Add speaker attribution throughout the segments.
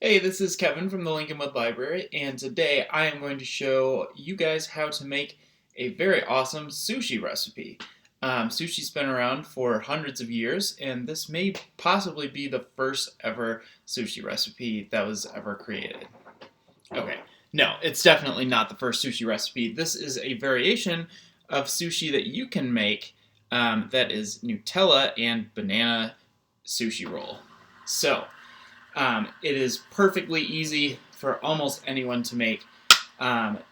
Speaker 1: Hey, this is Kevin from the Lincolnwood Library, and today I am going to show you guys how to make a very awesome sushi recipe. Sushi's been around for hundreds of years, and this may possibly be the first ever sushi recipe that was ever created. Okay, no, it's definitely not the first sushi recipe. This is a variation of sushi that you can make that is Nutella and banana sushi roll. So, it is perfectly easy for almost anyone to make.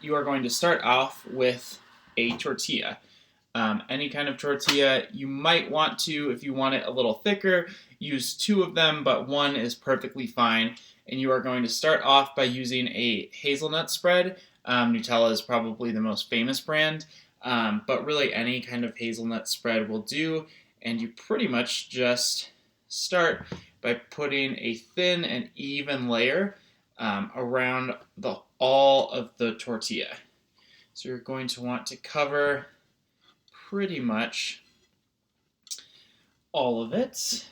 Speaker 1: You are going to start off with a tortilla. Any kind of tortilla. You might want to, if you want it a little thicker, use two of them, but one is perfectly fine. And you are going to start off by using a hazelnut spread. Nutella is probably the most famous brand, but really any kind of hazelnut spread will do. And you pretty much just start by putting a thin and even layer around all of the tortilla. So you're going to want to cover pretty much all of it.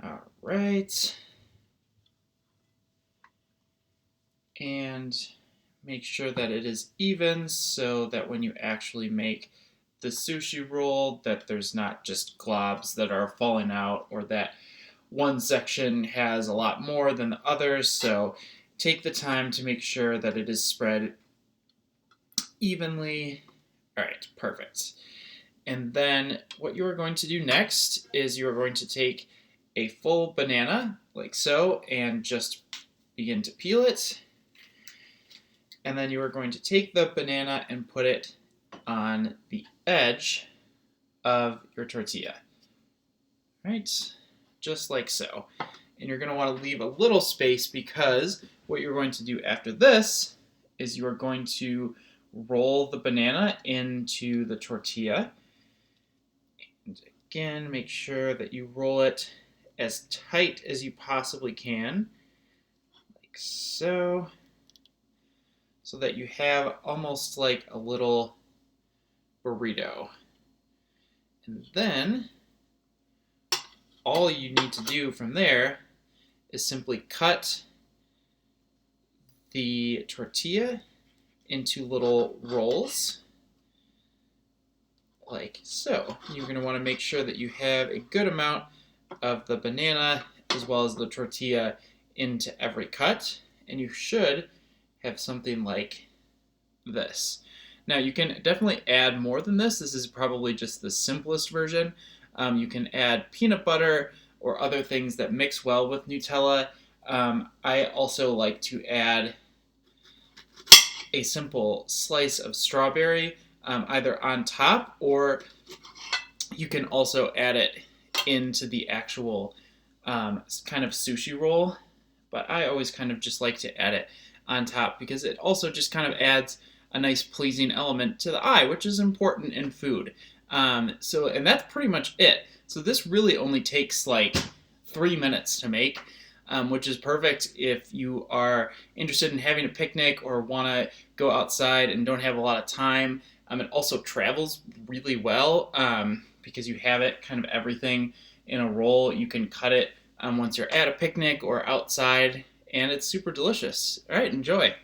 Speaker 1: All right. And make sure that it is even so that when you actually make the sushi roll, that there's not just globs that are falling out or that one section has a lot more than the others. So take the time to make sure that it is spread evenly. All right, perfect. And then what you are going to do next is you are going to take a full banana, like so, and just begin to peel it. And then you are going to take the banana and put it on the edge of your tortilla. Right? Just like so. And you're going to want to leave a little space because what you're going to do after this is you are going to roll the banana into the tortilla. And again, make sure that you roll it as tight as you possibly can, like so, so that you have almost like a little burrito. And then all you need to do from there is simply cut the tortilla into little rolls, like so. You're going to want to make sure that you have a good amount of the banana as well as the tortilla into every cut, and you should have something like this. Now you can definitely add more than this. This is probably just the simplest version. You can add peanut butter or other things that mix well with Nutella. I also like to add a simple slice of strawberry either on top, or you can also add it into the actual kind of sushi roll. But I always kind of just like to add it on top because it also just kind of adds a nice pleasing element to the eye, which is important in food. And that's pretty much it. So this really only takes like 3 minutes to make, which is perfect if you are interested in having a picnic or want to go outside and don't have a lot of time. It also travels really well because you have it kind of everything in a roll. You can cut it once you're at a picnic or outside, and it's super delicious. All right, enjoy.